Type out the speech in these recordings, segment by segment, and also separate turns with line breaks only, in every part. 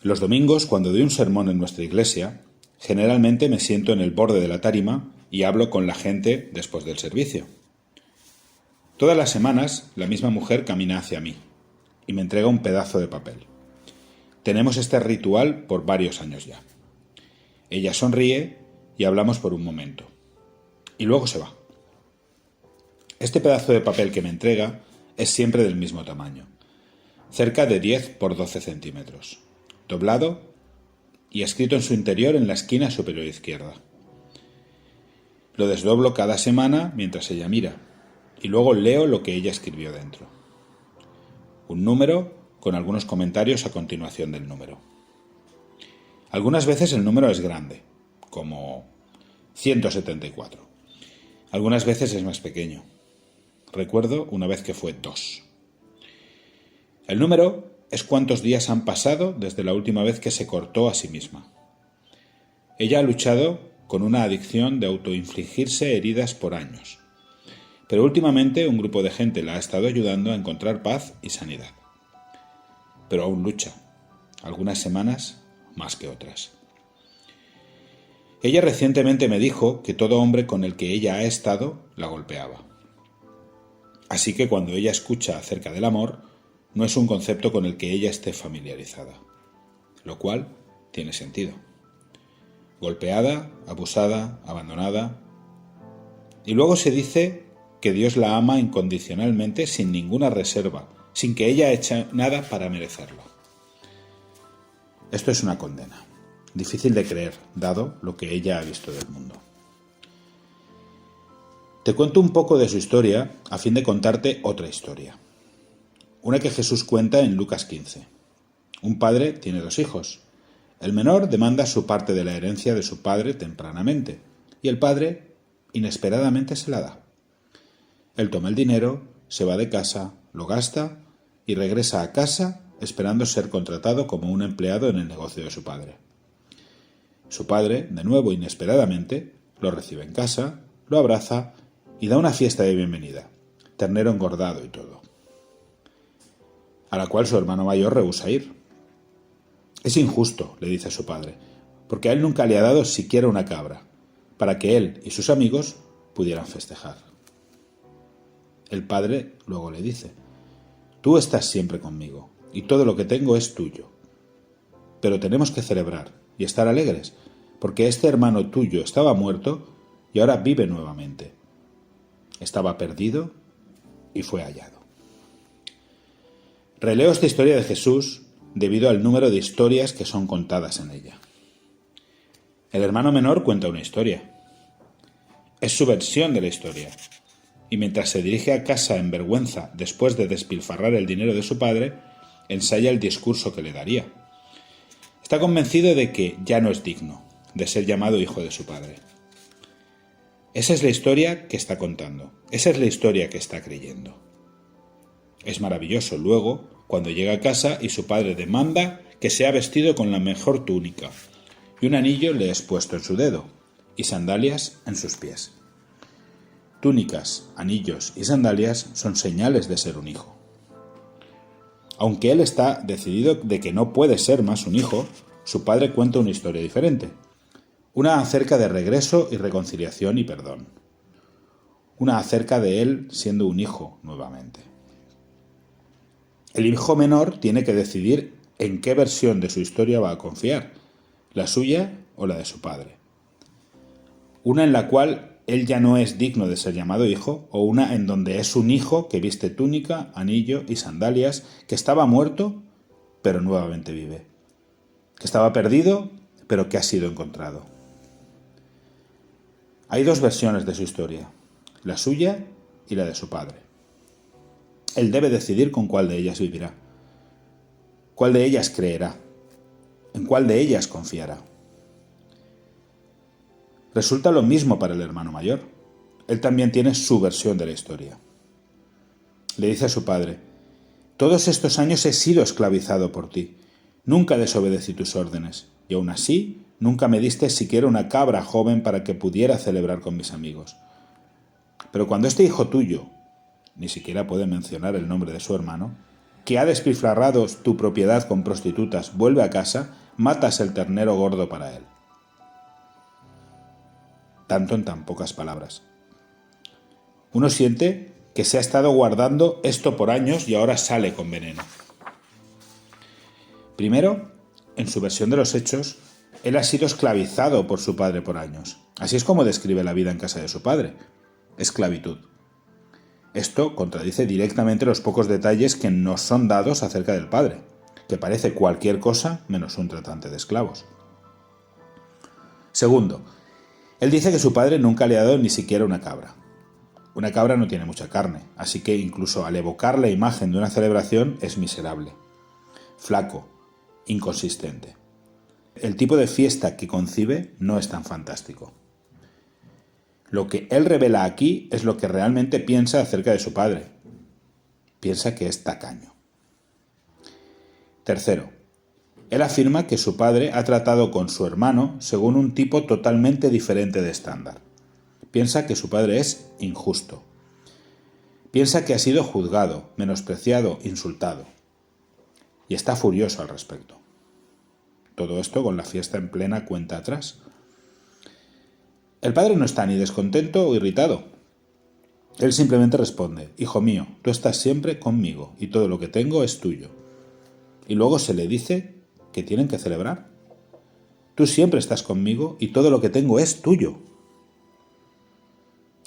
Los domingos, cuando doy un sermón en nuestra iglesia, generalmente me siento en el borde de la tarima y hablo con la gente después del servicio. Todas las semanas, la misma mujer camina hacia mí y me entrega un pedazo de papel. Tenemos este ritual por varios años ya. Ella sonríe y hablamos por un momento. Y luego se va. Este pedazo de papel que me entrega es siempre del mismo tamaño, cerca de 10 por 12 centímetros, doblado y escrito en su interior en la esquina superior izquierda. Lo desdoblo cada semana mientras ella mira, y luego leo lo que ella escribió dentro. Un número con algunos comentarios a continuación del número. Algunas veces el número es grande, como 174. Algunas veces es más pequeño. Recuerdo una vez que fue 2. El número es cuántos días han pasado desde la última vez que se cortó a sí misma. Ella ha luchado con una adicción de autoinfligirse heridas por años, pero últimamente un grupo de gente la ha estado ayudando a encontrar paz y sanidad. Pero aún lucha, algunas semanas más que otras. Ella recientemente me dijo que todo hombre con el que ella ha estado la golpeaba. Así que cuando ella escucha acerca del amor, no es un concepto con el que ella esté familiarizada, lo cual tiene sentido. Golpeada, abusada, abandonada. Y luego se dice que Dios la ama incondicionalmente sin ninguna reserva, sin que ella eche nada para merecerlo. Esto es una condena, difícil de creer, dado lo que ella ha visto del mundo. Te cuento un poco de su historia a fin de contarte otra historia. Una que Jesús cuenta en Lucas 15. Un padre tiene 2 hijos. El menor demanda su parte de la herencia de su padre tempranamente, y el padre inesperadamente se la da. Él toma el dinero, se va de casa, lo gasta y regresa a casa esperando ser contratado como un empleado en el negocio de su padre. Su padre, de nuevo inesperadamente, lo recibe en casa, lo abraza y da una fiesta de bienvenida, ternero engordado y todo, a la cual su hermano mayor rehúsa ir. Es injusto, le dice a su padre, porque a él nunca le ha dado siquiera una cabra, para que él y sus amigos pudieran festejar. El padre luego le dice: tú estás siempre conmigo, y todo lo que tengo es tuyo. Pero tenemos que celebrar y estar alegres, porque este hermano tuyo estaba muerto y ahora vive nuevamente. Estaba perdido y fue hallado. Releo esta historia de Jesús debido al número de historias que son contadas en ella. El hermano menor cuenta una historia. Es su versión de la historia. Y mientras se dirige a casa en vergüenza después de despilfarrar el dinero de su padre, ensaya el discurso que le daría. Está convencido de que ya no es digno de ser llamado hijo de su padre. Esa es la historia que está contando. Esa es la historia que está creyendo. Es maravilloso luego cuando llega a casa y su padre demanda que sea vestido con la mejor túnica, y un anillo le es puesto en su dedo, y sandalias en sus pies. Túnicas, anillos y sandalias son señales de ser un hijo. Aunque él está decidido de que no puede ser más un hijo, su padre cuenta una historia diferente. Una acerca de regreso y reconciliación y perdón. Una acerca de él siendo un hijo nuevamente. El hijo menor tiene que decidir en qué versión de su historia va a confiar, la suya o la de su padre. Una en la cual él ya no es digno de ser llamado hijo, o una en donde es un hijo que viste túnica, anillo y sandalias, que estaba muerto, pero nuevamente vive, que estaba perdido, pero que ha sido encontrado. Hay 2 versiones de su historia, la suya y la de su padre. Él debe decidir con cuál de ellas vivirá, cuál de ellas creerá, en cuál de ellas confiará. Resulta lo mismo para el hermano mayor. Él también tiene su versión de la historia. Le dice a su padre: todos estos años he sido esclavizado por ti. Nunca desobedecí tus órdenes, y aún así nunca me diste siquiera una cabra joven para que pudiera celebrar con mis amigos. Pero cuando este hijo tuyo, ni siquiera puede mencionar el nombre de su hermano, que ha despilfarrado tu propiedad con prostitutas vuelve a casa, matas el ternero gordo para él. Tanto en tan pocas palabras. Uno siente que se ha estado guardando esto por años y ahora sale con veneno. Primero, en su versión de los hechos, él ha sido esclavizado por su padre por años. Así es como describe la vida en casa de su padre. Esclavitud. Esto contradice directamente los pocos detalles que nos son dados acerca del padre, que parece cualquier cosa menos un tratante de esclavos. Segundo, él dice que su padre nunca le ha dado ni siquiera una cabra. Una cabra no tiene mucha carne, así que incluso al evocar la imagen de una celebración es miserable, flaco, inconsistente. El tipo de fiesta que concibe no es tan fantástico. Lo que él revela aquí es lo que realmente piensa acerca de su padre. Piensa que es tacaño. Tercero, él afirma que su padre ha tratado con su hermano según un tipo totalmente diferente de estándar. Piensa que su padre es injusto. Piensa que ha sido juzgado, menospreciado, insultado. Y está furioso al respecto. Todo esto con la fiesta en plena cuenta atrás. El padre no está ni descontento o irritado. Él simplemente responde: hijo mío, tú estás siempre conmigo y todo lo que tengo es tuyo. Y luego se le dice que tienen que celebrar. Tú siempre estás conmigo y todo lo que tengo es tuyo.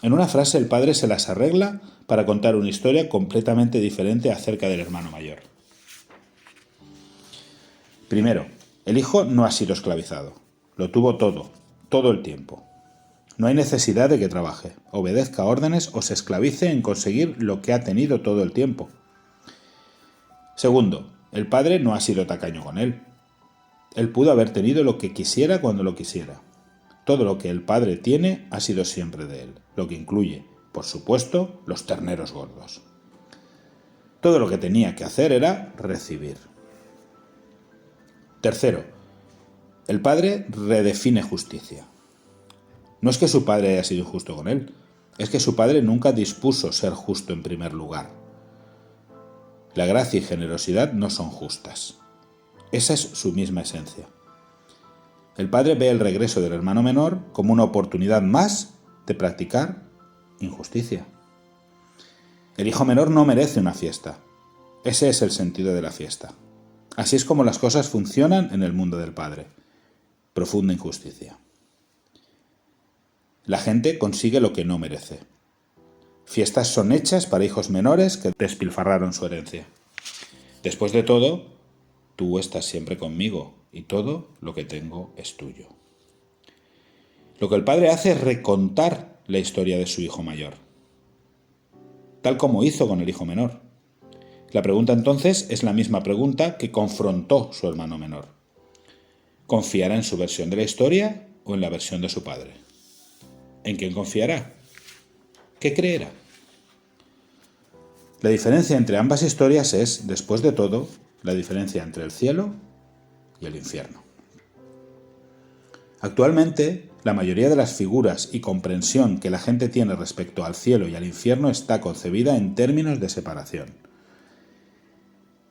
En una frase el padre se las arregla para contar una historia completamente diferente acerca del hermano mayor. Primero, el hijo no ha sido esclavizado. Lo tuvo todo el tiempo. No hay necesidad de que trabaje, obedezca órdenes o se esclavice en conseguir lo que ha tenido todo el tiempo. Segundo, el padre no ha sido tacaño con él. Él pudo haber tenido lo que quisiera cuando lo quisiera. Todo lo que el padre tiene ha sido siempre de él, lo que incluye, por supuesto, los terneros gordos. Todo lo que tenía que hacer era recibir. Tercero, el padre redefine justicia. No es que su padre haya sido injusto con él, es que su padre nunca dispuso ser justo en primer lugar. La gracia y generosidad no son justas. Esa es su misma esencia. El padre ve el regreso del hermano menor como una oportunidad más de practicar injusticia. El hijo menor no merece una fiesta. Ese es el sentido de la fiesta. Así es como las cosas funcionan en el mundo del padre. Profunda injusticia. La gente consigue lo que no merece. Fiestas son hechas para hijos menores que despilfarraron su herencia. Después de todo, tú estás siempre conmigo y todo lo que tengo es tuyo. Lo que el padre hace es recontar la historia de su hijo mayor, tal como hizo con el hijo menor. La pregunta entonces es la misma pregunta que confrontó su hermano menor. ¿Confiará en su versión de la historia o en la versión de su padre? ¿En quién confiará? ¿Qué creerá? La diferencia entre ambas historias es, después de todo, la diferencia entre el cielo y el infierno. Actualmente, la mayoría de las figuras y comprensión que la gente tiene respecto al cielo y al infierno está concebida en términos de separación.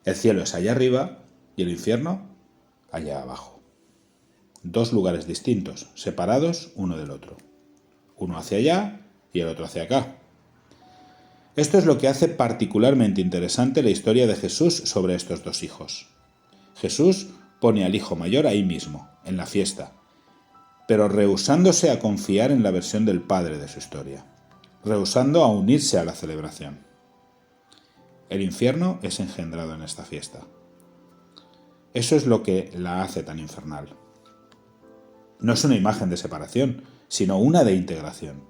El cielo es allá arriba y el infierno allá abajo. Dos lugares distintos, separados uno del otro. Uno hacia allá y el otro hacia acá. Esto es lo que hace particularmente interesante la historia de Jesús sobre estos dos hijos. Jesús pone al hijo mayor ahí mismo, en la fiesta, pero rehusándose a confiar en la versión del padre de su historia, rehusando a unirse a la celebración. El infierno es engendrado en esta fiesta. Eso es lo que la hace tan infernal. No es una imagen de separación, sino una de integración.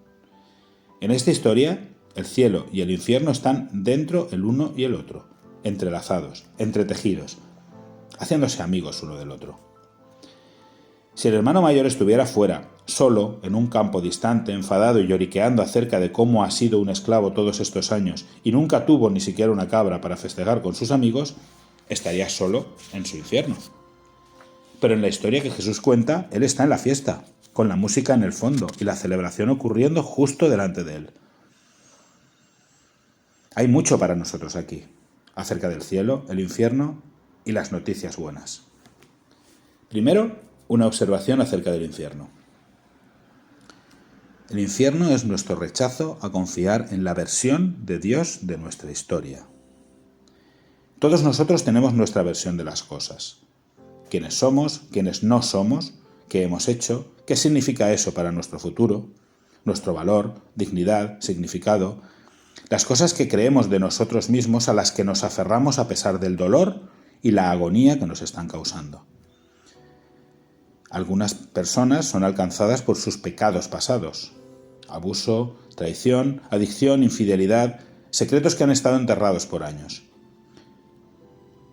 En esta historia, el cielo y el infierno están dentro el uno y el otro, entrelazados, entretejidos, haciéndose amigos uno del otro. Si el hermano mayor estuviera fuera, solo, en un campo distante, enfadado y lloriqueando acerca de cómo ha sido un esclavo todos estos años y nunca tuvo ni siquiera una cabra para festejar con sus amigos, estaría solo en su infierno. Pero en la historia que Jesús cuenta, él está en la fiesta, con la música en el fondo y la celebración ocurriendo justo delante de él. Hay mucho para nosotros aquí. acerca del cielo, el infierno y las noticias buenas. Primero, una observación acerca del infierno. El infierno es nuestro rechazo a confiar en la versión de Dios de nuestra historia. Todos nosotros tenemos nuestra versión de las cosas. Quiénes somos, quiénes no somos, qué hemos hecho, qué significa eso para nuestro futuro, nuestro valor, dignidad, significado, las cosas que creemos de nosotros mismos a las que nos aferramos a pesar del dolor y la agonía que nos están causando. Algunas personas son alcanzadas por sus pecados pasados: abuso, traición, adicción, infidelidad, secretos que han estado enterrados por años.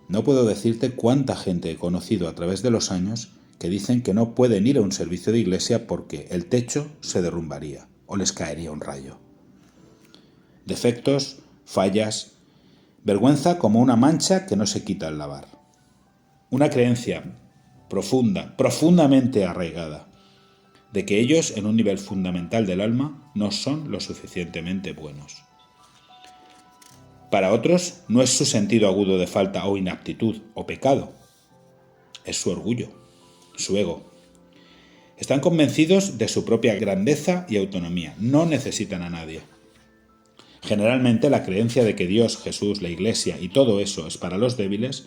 No puedo decirte cuánta gente he conocido a través de los años que dicen que no pueden ir a un servicio de iglesia porque el techo se derrumbaría o les caería un rayo. Defectos, fallas, vergüenza como una mancha que no se quita al lavar. Una creencia profundamente arraigada, de que ellos, en un nivel fundamental del alma, no son lo suficientemente buenos. Para otros, no es su sentido agudo de falta o inaptitud o pecado, es su orgullo, su ego. Están convencidos de su propia grandeza y autonomía, no necesitan a nadie. Generalmente la creencia de que Dios, Jesús, la Iglesia y todo eso es para los débiles,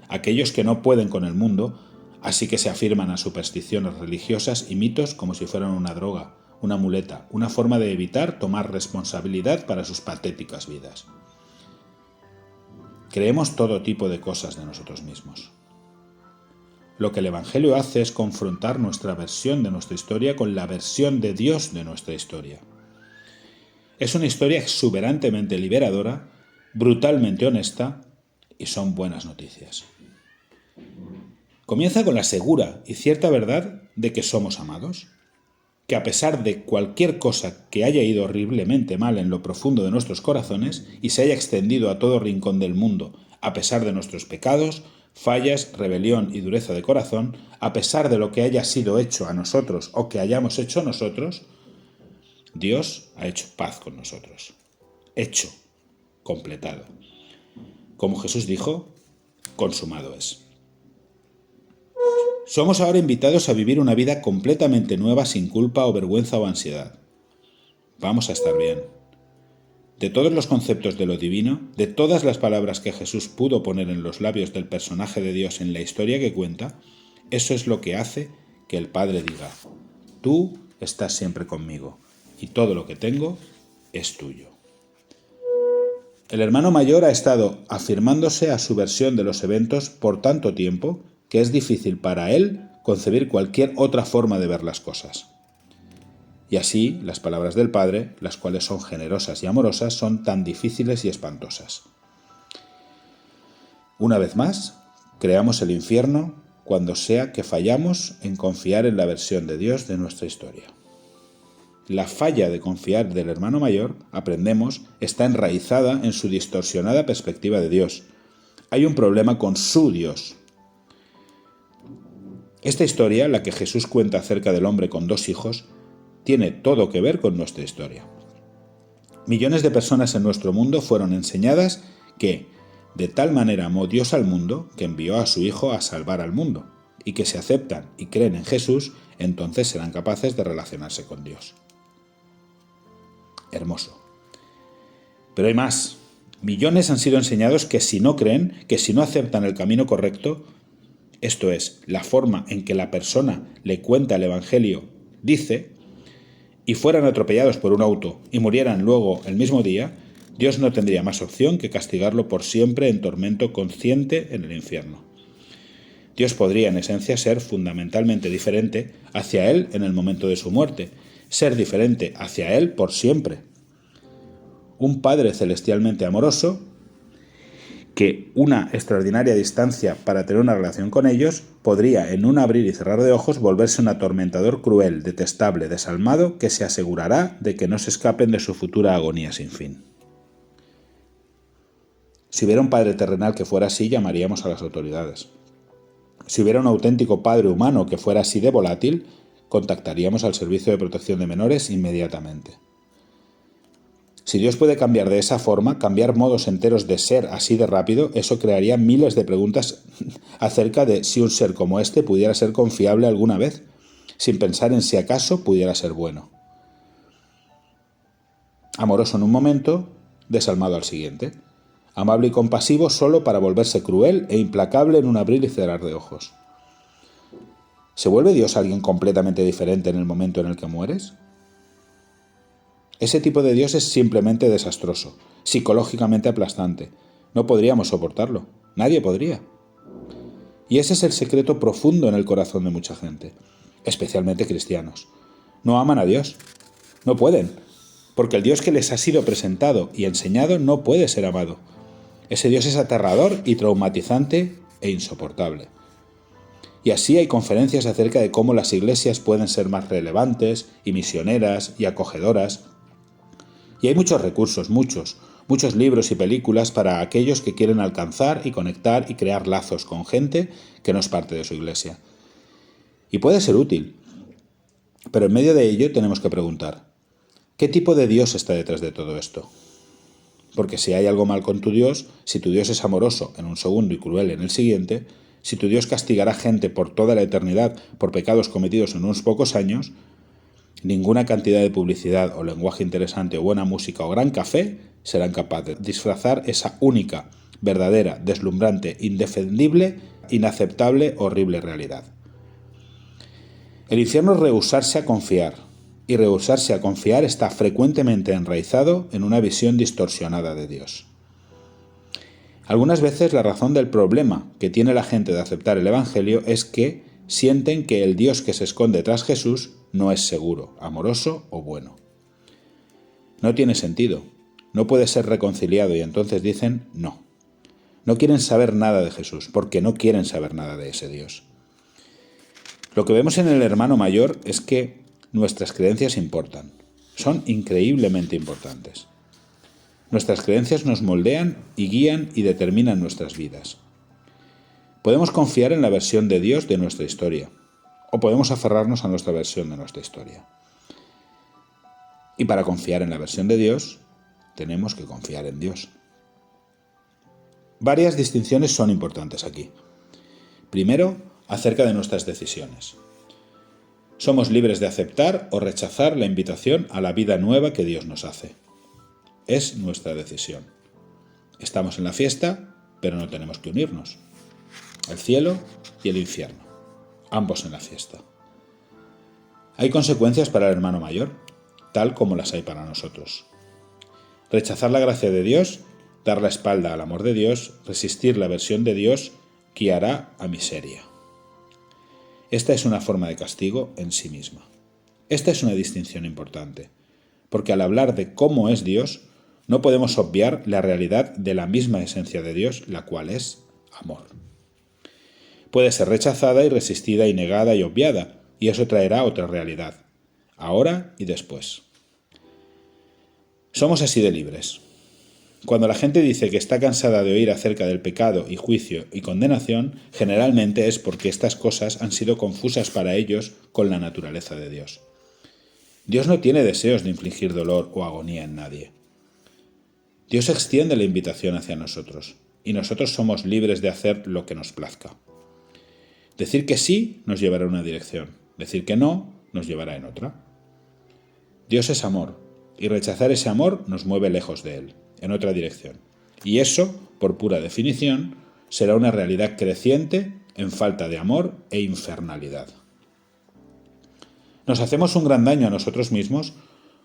aquellos que no pueden con el mundo, así que se afirman a supersticiones religiosas y mitos como si fueran una droga, una muleta, una forma de evitar tomar responsabilidad para sus patéticas vidas. Creemos todo tipo de cosas de nosotros mismos. Lo que el Evangelio hace es confrontar nuestra versión de nuestra historia con la versión de Dios de nuestra historia. Es una historia exuberantemente liberadora, brutalmente honesta, y son buenas noticias. Comienza con la segura y cierta verdad de que somos amados, que a pesar de cualquier cosa que haya ido horriblemente mal en lo profundo de nuestros corazones y se haya extendido a todo rincón del mundo, a pesar de nuestros pecados, fallas, rebelión y dureza de corazón, a pesar de lo que haya sido hecho a nosotros o que hayamos hecho nosotros, Dios ha hecho paz con nosotros. Hecho, completado. Como Jesús dijo, consumado es. Somos ahora invitados a vivir una vida completamente nueva sin culpa o vergüenza o ansiedad. Vamos a estar bien. De todos los conceptos de lo divino, de todas las palabras que Jesús pudo poner en los labios del personaje de Dios en la historia que cuenta, eso es lo que hace que el Padre diga: tú estás siempre conmigo y todo lo que tengo es tuyo. El hermano mayor ha estado afirmándose a su versión de los eventos por tanto tiempo que es difícil para él concebir cualquier otra forma de ver las cosas. Y así, las palabras del Padre, las cuales son generosas y amorosas, son tan difíciles y espantosas. Una vez más, creamos el infierno cuando sea que fallamos en confiar en la versión de Dios de nuestra historia. La falla de confiar del hermano mayor, aprendemos, está enraizada en su distorsionada perspectiva de Dios. Hay un problema con su Dios. Esta historia, la que Jesús cuenta acerca del hombre con 2 hijos, tiene todo que ver con nuestra historia. Millones de personas en nuestro mundo fueron enseñadas que de tal manera amó Dios al mundo que envió a su Hijo a salvar al mundo, y que si aceptan y creen en Jesús, entonces serán capaces de relacionarse con Dios. Hermoso. Pero hay más. Millones han sido enseñados que si no creen, que si no aceptan el camino correcto, esto es, la forma en que la persona le cuenta el Evangelio dice, y fueran atropellados por un auto y murieran luego el mismo día, Dios no tendría más opción que castigarlo por siempre en tormento consciente en el infierno. Dios podría en esencia ser fundamentalmente diferente hacia él en el momento de su muerte, ser diferente hacia él por siempre. Un Padre celestialmente amoroso, que una extraordinaria distancia para tener una relación con ellos, podría en un abrir y cerrar de ojos volverse un atormentador cruel, detestable, desalmado, que se asegurará de que no se escapen de su futura agonía sin fin. Si hubiera un Padre terrenal que fuera así, llamaríamos a las autoridades. Si hubiera un auténtico Padre humano que fuera así de volátil, contactaríamos al Servicio de Protección de Menores inmediatamente. Si Dios puede cambiar de esa forma, cambiar modos enteros de ser así de rápido, eso crearía miles de preguntas acerca de si un ser como este pudiera ser confiable alguna vez, sin pensar en si acaso pudiera ser bueno. Amoroso en un momento, desalmado al siguiente. Amable y compasivo solo para volverse cruel e implacable en un abrir y cerrar de ojos. ¿Se vuelve Dios alguien completamente diferente en el momento en el que mueres? Ese tipo de Dios es simplemente desastroso, psicológicamente aplastante. No podríamos soportarlo. Nadie podría. Y ese es el secreto profundo en el corazón de mucha gente, especialmente cristianos. No aman a Dios. No pueden, porque el Dios que les ha sido presentado y enseñado no puede ser amado. Ese Dios es aterrador y traumatizante e insoportable. Y así hay conferencias acerca de cómo las iglesias pueden ser más relevantes y misioneras y acogedoras. Y hay muchos recursos, muchos libros y películas para aquellos que quieren alcanzar y conectar y crear lazos con gente que no es parte de su iglesia. Y puede ser útil, pero en medio de ello tenemos que preguntar, ¿qué tipo de Dios está detrás de todo esto? Porque si hay algo mal con tu Dios, si tu Dios es amoroso en un segundo y cruel en el siguiente, si tu Dios castigará gente por toda la eternidad por pecados cometidos en unos pocos años, ninguna cantidad de publicidad o lenguaje interesante o buena música o gran café serán capaces de disfrazar esa única, verdadera, deslumbrante, indefendible, inaceptable, horrible realidad. El infierno es rehusarse a confiar, y rehusarse a confiar está frecuentemente enraizado en una visión distorsionada de Dios. Algunas veces la razón del problema que tiene la gente de aceptar el Evangelio es que sienten que el Dios que se esconde tras Jesús no es seguro, amoroso o bueno. No tiene sentido, no puede ser reconciliado y entonces dicen no. No quieren saber nada de Jesús porque no quieren saber nada de ese Dios. Lo que vemos en el hermano mayor es que nuestras creencias importan, son increíblemente importantes. Nuestras creencias nos moldean y guían y determinan nuestras vidas. Podemos confiar en la versión de Dios de nuestra historia, o podemos aferrarnos a nuestra versión de nuestra historia. Y para confiar en la versión de Dios, tenemos que confiar en Dios. Varias distinciones son importantes aquí. Primero, acerca de nuestras decisiones. Somos libres de aceptar o rechazar la invitación a la vida nueva que Dios nos hace. Es nuestra decisión. Estamos en la fiesta, pero no tenemos que unirnos. El cielo y el infierno, ambos en la fiesta. Hay consecuencias para el hermano mayor, tal como las hay para nosotros. Rechazar la gracia de Dios, dar la espalda al amor de Dios, resistir la versión de Dios, guiará a miseria. Esta es una forma de castigo en sí misma. Esta es una distinción importante, porque al hablar de cómo es Dios, no podemos obviar la realidad de la misma esencia de Dios, la cual es amor. Puede ser rechazada y resistida y negada y obviada, y eso traerá otra realidad, ahora y después. Somos así de libres. Cuando la gente dice que está cansada de oír acerca del pecado y juicio y condenación, generalmente es porque estas cosas han sido confusas para ellos con la naturaleza de Dios. Dios no tiene deseos de infligir dolor o agonía en nadie. Dios extiende la invitación hacia nosotros, y nosotros somos libres de hacer lo que nos plazca. Decir que sí nos llevará en una dirección, decir que no nos llevará en otra. Dios es amor, y rechazar ese amor nos mueve lejos de Él, en otra dirección. Y eso, por pura definición, será una realidad creciente en falta de amor e infernalidad. Nos hacemos un gran daño a nosotros mismos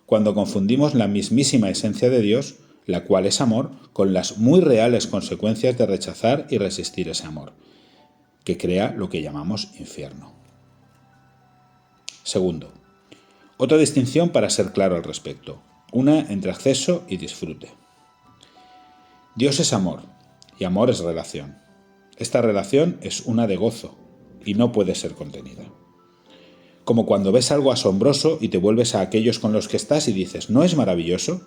cuando confundimos la mismísima esencia de Dios, la cual es amor, con las muy reales consecuencias de rechazar y resistir ese amor, que crea lo que llamamos infierno. Segundo, otra distinción para ser claro al respecto, una entre acceso y disfrute. Dios es amor, y amor es relación. Esta relación es una de gozo, y no puede ser contenida. Como cuando ves algo asombroso y te vuelves a aquellos con los que estás y dices, ¿no es maravilloso?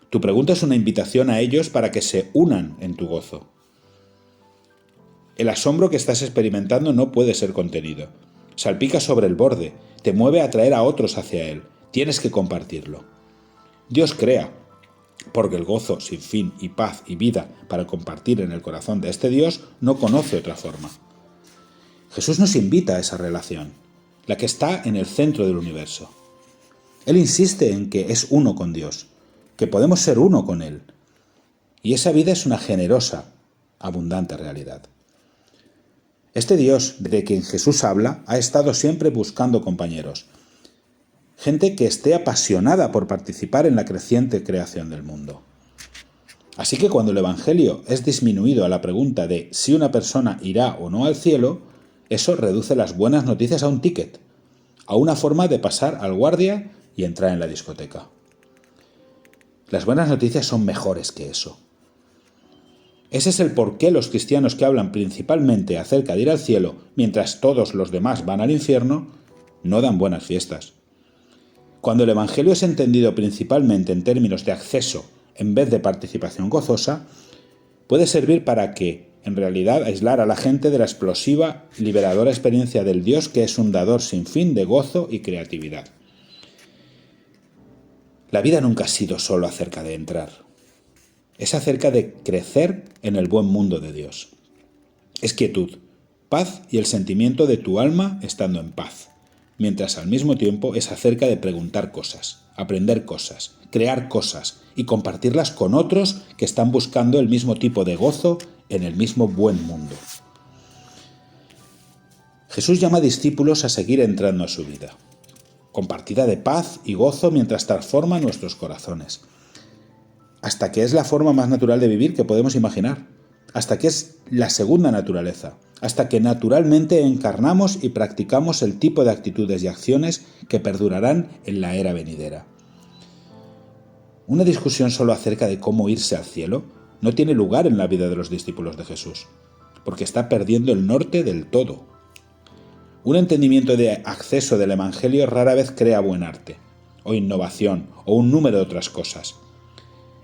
Tu pregunta es una invitación a ellos para que se unan en tu gozo. El asombro que estás experimentando no puede ser contenido. Salpica sobre el borde, te mueve a atraer a otros hacia él. Tienes que compartirlo. Dios crea, porque el gozo sin fin y paz y vida para compartir en el corazón de este Dios no conoce otra forma. Jesús nos invita a esa relación, la que está en el centro del universo. Él insiste en que es uno con Dios, que podemos ser uno con Él. Y esa vida es una generosa, abundante realidad. Este Dios de quien Jesús habla ha estado siempre buscando compañeros, gente que esté apasionada por participar en la creciente creación del mundo. Así que cuando el Evangelio es disminuido a la pregunta de si una persona irá o no al cielo, eso reduce las buenas noticias a un ticket, a una forma de pasar al guardia y entrar en la discoteca. Las buenas noticias son mejores que eso. Ese es el porqué los cristianos que hablan principalmente acerca de ir al cielo, mientras todos los demás van al infierno, no dan buenas fiestas. Cuando el Evangelio es entendido principalmente en términos de acceso en vez de participación gozosa, puede servir para que, en realidad, aislar a la gente de la explosiva, liberadora experiencia del Dios que es un dador sin fin de gozo y creatividad. La vida nunca ha sido solo acerca de entrar. Es acerca de crecer en el buen mundo de Dios. Es quietud, paz y el sentimiento de tu alma estando en paz, mientras al mismo tiempo es acerca de preguntar cosas, aprender cosas, crear cosas y compartirlas con otros que están buscando el mismo tipo de gozo en el mismo buen mundo. Jesús llama a discípulos a seguir entrando a su vida, compartida de paz y gozo mientras transforma nuestros corazones, hasta que es la forma más natural de vivir que podemos imaginar, hasta que es la segunda naturaleza, hasta que naturalmente encarnamos y practicamos el tipo de actitudes y acciones que perdurarán en la era venidera. Una discusión solo acerca de cómo irse al cielo no tiene lugar en la vida de los discípulos de Jesús, porque está perdiendo el norte del todo. Un entendimiento de acceso del Evangelio rara vez crea buen arte, o innovación, o un número de otras cosas.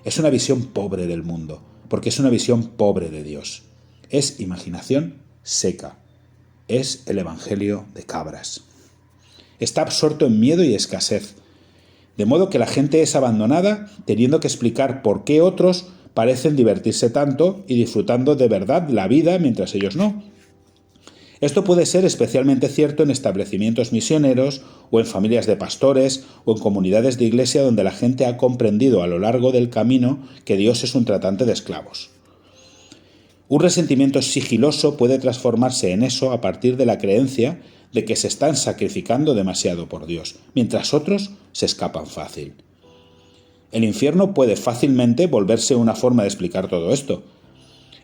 Es una visión pobre del mundo, porque es una visión pobre de Dios. Es imaginación seca. Es el Evangelio de cabras. Está absorto en miedo y escasez, de modo que la gente es abandonada teniendo que explicar por qué otros parecen divertirse tanto y disfrutando de verdad la vida mientras ellos no. Esto puede ser especialmente cierto en establecimientos misioneros o en familias de pastores o en comunidades de iglesia donde la gente ha comprendido a lo largo del camino que Dios es un tratante de esclavos. Un resentimiento sigiloso puede transformarse en eso a partir de la creencia de que se están sacrificando demasiado por Dios, mientras otros se escapan fácil. El infierno puede fácilmente volverse una forma de explicar todo esto.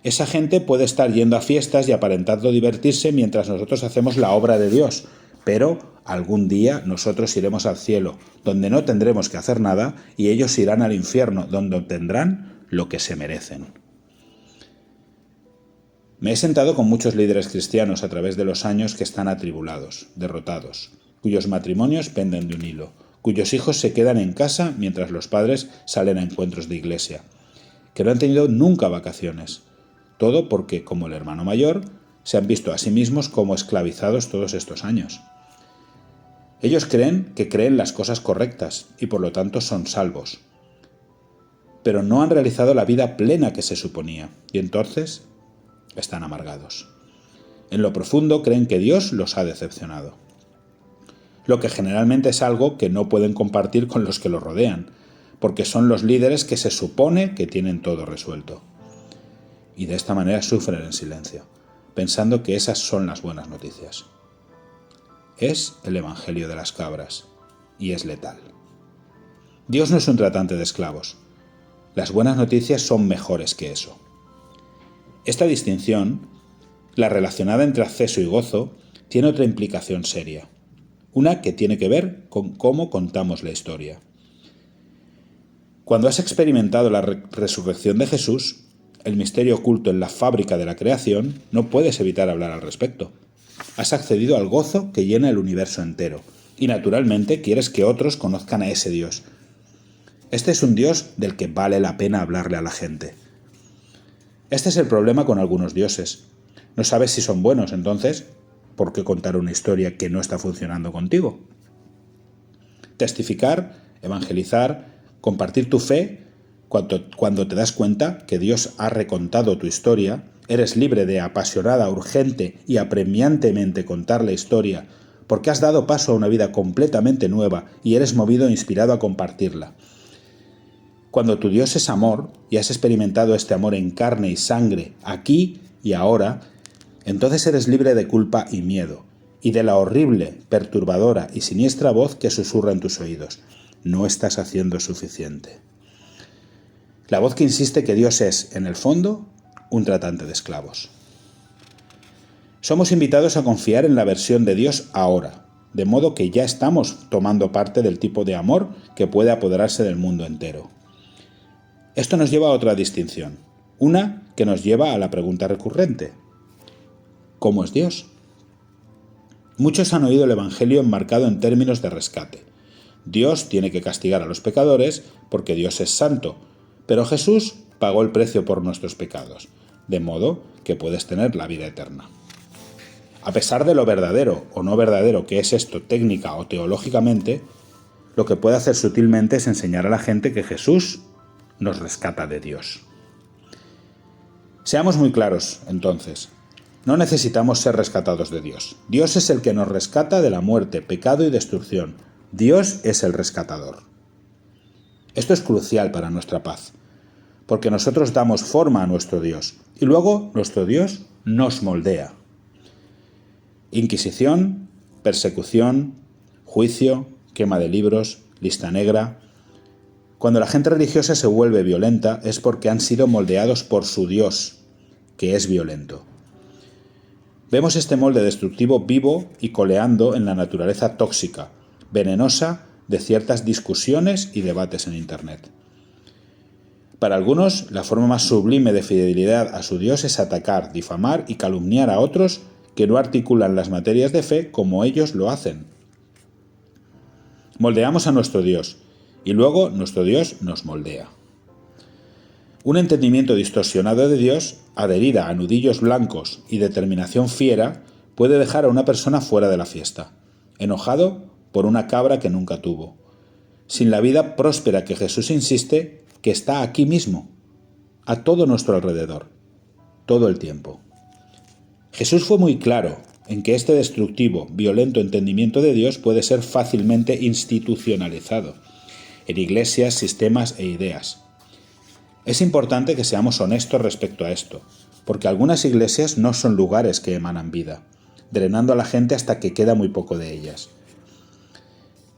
Esa gente puede estar yendo a fiestas y aparentando divertirse mientras nosotros hacemos la obra de Dios, pero algún día nosotros iremos al cielo, donde no tendremos que hacer nada, y ellos irán al infierno, donde obtendrán lo que se merecen. Me he sentado con muchos líderes cristianos a través de los años que están atribulados, derrotados, cuyos matrimonios penden de un hilo, cuyos hijos se quedan en casa mientras los padres salen a encuentros de iglesia, que no han tenido nunca vacaciones. Todo porque, como el hermano mayor, se han visto a sí mismos como esclavizados todos estos años. Ellos creen que creen las cosas correctas y por lo tanto son salvos. Pero no han realizado la vida plena que se suponía y entonces están amargados. En lo profundo creen que Dios los ha decepcionado. Lo que generalmente es algo que no pueden compartir con los que los rodean, porque son los líderes que se supone que tienen todo resuelto. Y de esta manera sufren en silencio, pensando que esas son las buenas noticias. Es el Evangelio de las cabras, y es letal. Dios no es un tratante de esclavos. Las buenas noticias son mejores que eso. Esta distinción, la relacionada entre acceso y gozo, tiene otra implicación seria, una que tiene que ver con cómo contamos la historia. Cuando has experimentado la resurrección de Jesús, el misterio oculto en la fábrica de la creación, no puedes evitar hablar al respecto. Has accedido al gozo que llena el universo entero, y naturalmente quieres que otros conozcan a ese Dios. Este es un Dios del que vale la pena hablarle a la gente. Este es el problema con algunos dioses. No sabes si son buenos, entonces, ¿por qué contar una historia que no está funcionando contigo? Testificar, evangelizar, Compartir tu fe cuando te das cuenta que Dios ha recontado tu historia, eres libre de apasionada, urgente y apremiantemente contar la historia, porque has dado paso a una vida completamente nueva y eres movido e inspirado a compartirla. Cuando tu Dios es amor y has experimentado este amor en carne y sangre, aquí y ahora, entonces eres libre de culpa y miedo, y de la horrible, perturbadora y siniestra voz que susurra en tus oídos. No estás haciendo suficiente. La voz que insiste que Dios es, en el fondo, un tratante de esclavos. Somos invitados a confiar en la versión de Dios ahora, de modo que ya estamos tomando parte del tipo de amor que puede apoderarse del mundo entero. Esto nos lleva a otra distinción, una que nos lleva a la pregunta recurrente: ¿cómo es Dios? Muchos han oído el Evangelio enmarcado en términos de rescate. Dios tiene que castigar a los pecadores porque Dios es santo, pero Jesús pagó el precio por nuestros pecados, de modo que puedes tener la vida eterna. A pesar de lo verdadero o no verdadero que es esto técnica o teológicamente, lo que puede hacer sutilmente es enseñar a la gente que Jesús nos rescata de Dios. Seamos muy claros, entonces. No necesitamos ser rescatados de Dios. Dios es el que nos rescata de la muerte, pecado y destrucción. Dios es el rescatador. Esto es crucial para nuestra paz, porque nosotros damos forma a nuestro Dios y luego nuestro Dios nos moldea. Inquisición, persecución, juicio, quema de libros, lista negra. Cuando la gente religiosa se vuelve violenta es porque han sido moldeados por su Dios, que es violento. Vemos este molde destructivo vivo y coleando en la naturaleza tóxica, venenosa de ciertas discusiones y debates en Internet. Para algunos, la forma más sublime de fidelidad a su Dios es atacar, difamar y calumniar a otros que no articulan las materias de fe como ellos lo hacen. Moldeamos a nuestro Dios, y luego nuestro Dios nos moldea. Un entendimiento distorsionado de Dios, adherida a nudillos blancos y determinación fiera, puede dejar a una persona fuera de la fiesta, enojado por una cabra que nunca tuvo, sin la vida próspera que Jesús insiste que está aquí mismo, a todo nuestro alrededor, todo el tiempo. Jesús fue muy claro en que este destructivo, violento entendimiento de Dios puede ser fácilmente institucionalizado en iglesias, sistemas e ideas. Es importante que seamos honestos respecto a esto, porque algunas iglesias no son lugares que emanan vida, drenando a la gente hasta que queda muy poco de ellas.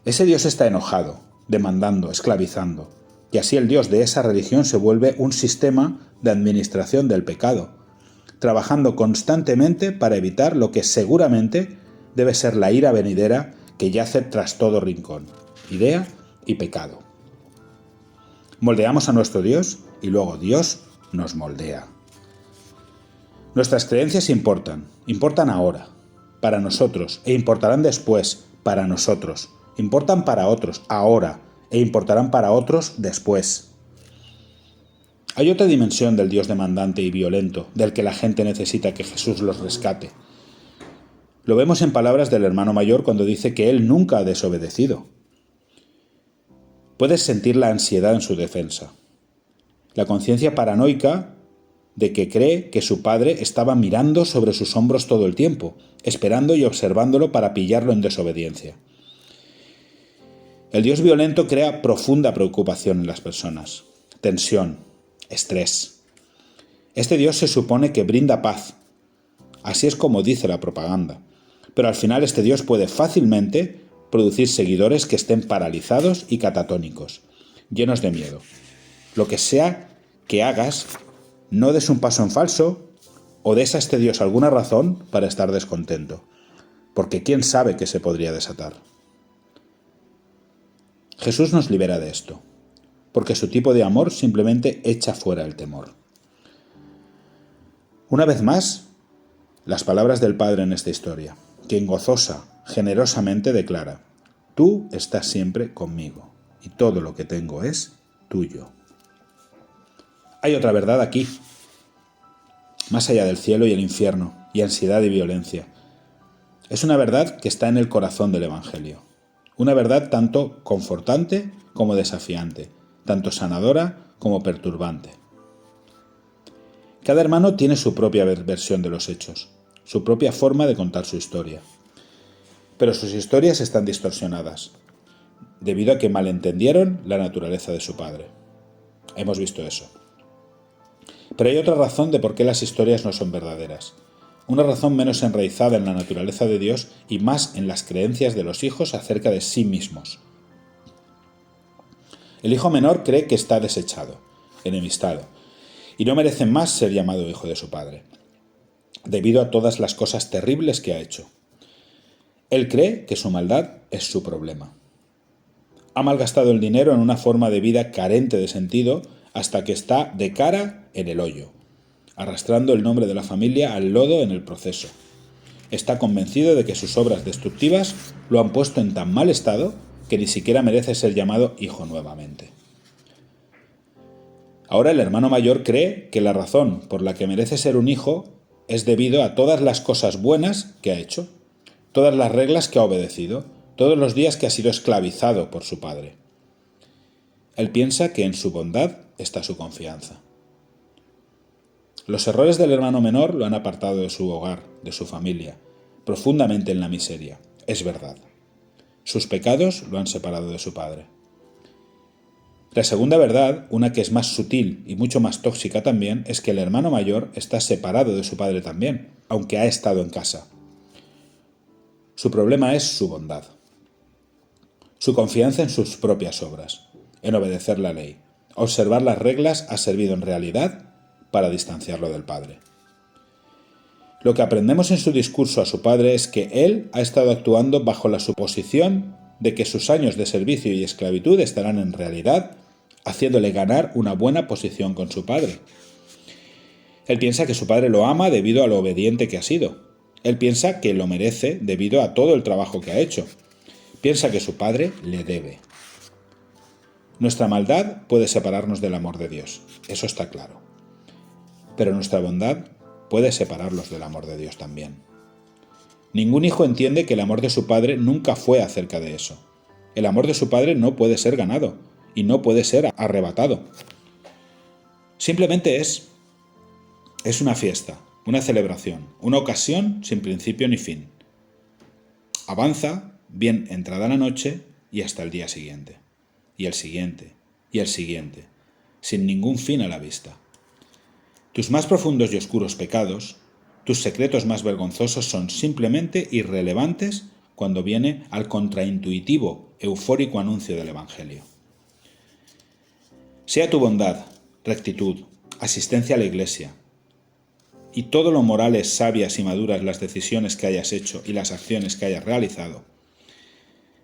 Ese Dios está enojado, demandando, esclavizando, y así el Dios de esa religión se vuelve un sistema de administración del pecado, trabajando constantemente para evitar lo que seguramente debe ser la ira venidera que yace tras todo rincón, idea y pecado. Moldeamos a nuestro Dios y luego Dios nos moldea. Nuestras creencias importan ahora, para nosotros, e importarán después, para nosotros. Importan para otros, ahora, e importarán para otros después. Hay otra dimensión del Dios demandante y violento, del que la gente necesita que Jesús los rescate. Lo vemos en palabras del hermano mayor cuando dice que él nunca ha desobedecido. Puedes sentir la ansiedad en su defensa, la conciencia paranoica de que cree que su padre estaba mirando sobre sus hombros todo el tiempo, esperando y observándolo para pillarlo en desobediencia. El Dios violento crea profunda preocupación en las personas, tensión, estrés. Este Dios se supone que brinda paz. Así es como dice la propaganda. Pero al final este Dios puede fácilmente producir seguidores que estén paralizados y catatónicos, llenos de miedo. Lo que sea que hagas, no des un paso en falso o des a este Dios alguna razón para estar descontento, porque quién sabe qué se podría desatar. Jesús nos libera de esto, porque su tipo de amor simplemente echa fuera el temor. Una vez más, las palabras del Padre en esta historia, quien gozosa, generosamente declara: tú estás siempre conmigo, y todo lo que tengo es tuyo. Hay otra verdad aquí, más allá del cielo y el infierno, y ansiedad y violencia. Es una verdad que está en el corazón del Evangelio. Una verdad tanto confortante como desafiante. tanto sanadora como perturbante. Cada hermano tiene su propia versión de los hechos, su propia forma de contar su historia. Pero sus historias están distorsionadas, debido a que malentendieron la naturaleza de su padre. Hemos visto eso. Pero hay otra razón de por qué las historias no son verdaderas. Una razón menos enraizada en la naturaleza de Dios y más en las creencias de los hijos acerca de sí mismos. El hijo menor cree que está desechado, enemistado, y no merece más ser llamado hijo de su padre, debido a todas las cosas terribles que ha hecho. Él cree que su maldad es su problema. Ha malgastado el dinero en una forma de vida carente de sentido hasta que está de cara en el hoyo, arrastrando el nombre de la familia al lodo en el proceso. Está convencido de que sus obras destructivas lo han puesto en tan mal estado que ni siquiera merece ser llamado hijo nuevamente. Ahora el hermano mayor cree que la razón por la que merece ser un hijo es debido a todas las cosas buenas que ha hecho, todas las reglas que ha obedecido, todos los días que ha sido esclavizado por su padre. Él piensa que en su bondad está su confianza. Los errores del hermano menor lo han apartado de su hogar, de su familia, profundamente en la miseria. Es verdad. Sus pecados lo han separado de su padre. La segunda verdad, una que es más sutil y mucho más tóxica también, es que el hermano mayor está separado de su padre también, aunque ha estado en casa. Su problema es su bondad. Su confianza en sus propias obras, en obedecer la ley. Observar las reglas ha servido en realidad para distanciarlo del padre. Lo que aprendemos en su discurso a su padre es que él ha estado actuando bajo la suposición de que sus años de servicio y esclavitud estarán en realidad haciéndole ganar una buena posición con su padre. Él piensa que su padre lo ama debido a lo obediente que ha sido. Él piensa que lo merece debido a todo el trabajo que ha hecho. Piensa que su padre le debe. Nuestra maldad puede separarnos del amor de Dios, eso está claro. Pero nuestra bondad puede separarlos del amor de Dios también. Ningún hijo entiende que el amor de su padre nunca fue acerca de eso. El amor de su padre no puede ser ganado y no puede ser arrebatado. Simplemente es una fiesta, una celebración, una ocasión sin principio ni fin. Avanza bien entrada la noche y hasta el día siguiente, y el siguiente, y el siguiente, sin ningún fin a la vista. Tus más profundos y oscuros pecados, tus secretos más vergonzosos son simplemente irrelevantes cuando viene al contraintuitivo, eufórico anuncio del Evangelio. Sea tu bondad, rectitud, asistencia a la iglesia y todo lo morales, sabias y maduras las decisiones que hayas hecho y las acciones que hayas realizado,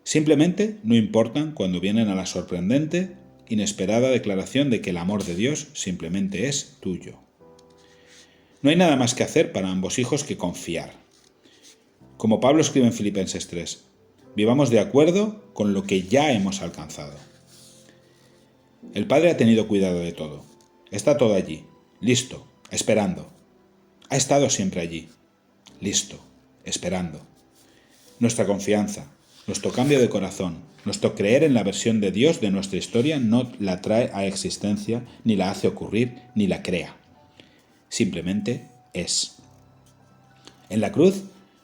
simplemente no importan cuando vienen a la sorprendente, inesperada declaración de que el amor de Dios simplemente es tuyo. No hay nada más que hacer para ambos hijos que confiar. Como Pablo escribe en Filipenses 3, vivamos de acuerdo con lo que ya hemos alcanzado. El Padre ha tenido cuidado de todo. Está todo allí, listo, esperando. Ha estado siempre allí, listo, esperando. Nuestra confianza, nuestro cambio de corazón, nuestro creer en la versión de Dios de nuestra historia no la trae a existencia, ni la hace ocurrir, ni la crea. Simplemente es. En la cruz,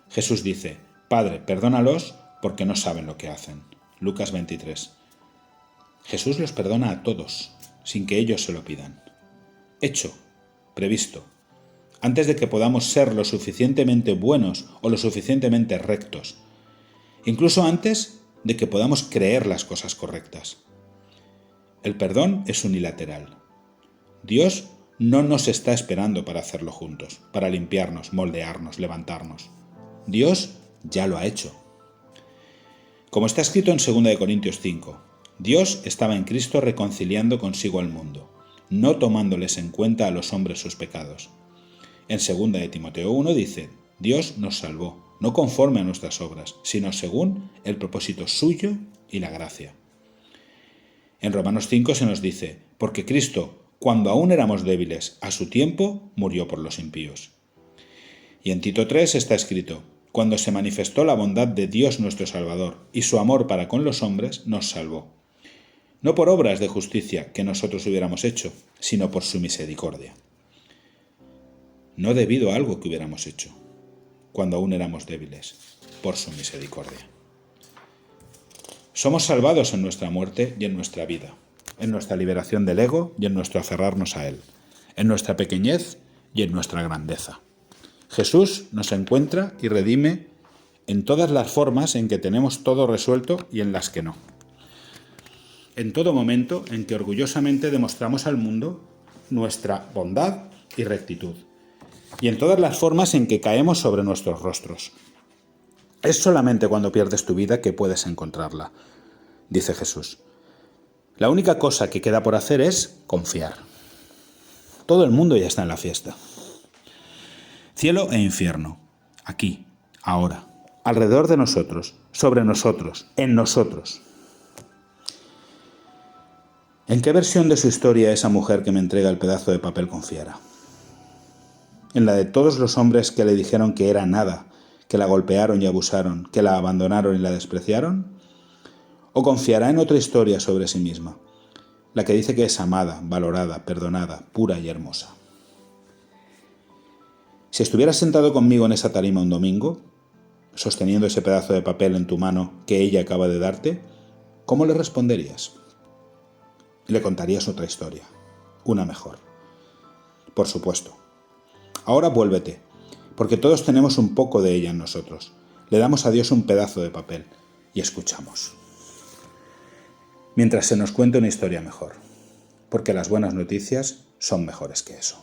Jesús dice, Padre, perdónalos porque no saben lo que hacen. Lucas 23. Jesús los perdona a todos, sin que ellos se lo pidan. Hecho, previsto. Antes de que podamos ser lo suficientemente buenos o lo suficientemente rectos. Incluso antes de que podamos creer las cosas correctas. El perdón es unilateral. Dios no nos está esperando para hacerlo juntos, para limpiarnos, moldearnos, levantarnos. Dios ya lo ha hecho. Como está escrito en 2 Corintios 5, Dios estaba en Cristo reconciliando consigo al mundo, no tomándoles en cuenta a los hombres sus pecados. En 2 Timoteo 1 dice, Dios nos salvó, no conforme a nuestras obras, sino según el propósito suyo y la gracia. En Romanos 5 se nos dice, porque Cristo, cuando aún éramos débiles, a su tiempo murió por los impíos. Y en Tito 3 está escrito, cuando se manifestó la bondad de Dios nuestro Salvador y su amor para con los hombres, nos salvó. no por obras de justicia que nosotros hubiéramos hecho, sino por su misericordia. No debido a algo que hubiéramos hecho, cuando aún éramos débiles, por su misericordia. Somos salvados en nuestra muerte y en nuestra vida, en nuestra liberación del ego y en nuestro aferrarnos a él, en nuestra pequeñez y en nuestra grandeza. Jesús nos encuentra y redime en todas las formas en que tenemos todo resuelto y en las que no. En todo momento en que orgullosamente demostramos al mundo nuestra bondad y rectitud. Y en todas las formas en que caemos sobre nuestros rostros. Es solamente cuando pierdes tu vida que puedes encontrarla, dice Jesús. La única cosa que queda por hacer es confiar. Todo el mundo ya está en la fiesta. Cielo e infierno, aquí, ahora, alrededor de nosotros, sobre nosotros, en nosotros. ¿En qué versión de su historia esa mujer que me entrega el pedazo de papel confiará? ¿En la de todos los hombres que le dijeron que era nada, que la golpearon y abusaron, que la abandonaron y la despreciaron? ¿O confiará en otra historia sobre sí misma, la que dice que es amada, valorada, perdonada, pura y hermosa? Si estuvieras sentado conmigo en esa tarima un domingo, sosteniendo ese pedazo de papel en tu mano que ella acaba de darte, ¿cómo le responderías? Le contarías otra historia, una mejor. Por supuesto. Ahora vuélvete, porque todos tenemos un poco de ella en nosotros. Le damos a Dios un pedazo de papel y escuchamos. Mientras se nos cuente una historia mejor, porque las buenas noticias son mejores que eso.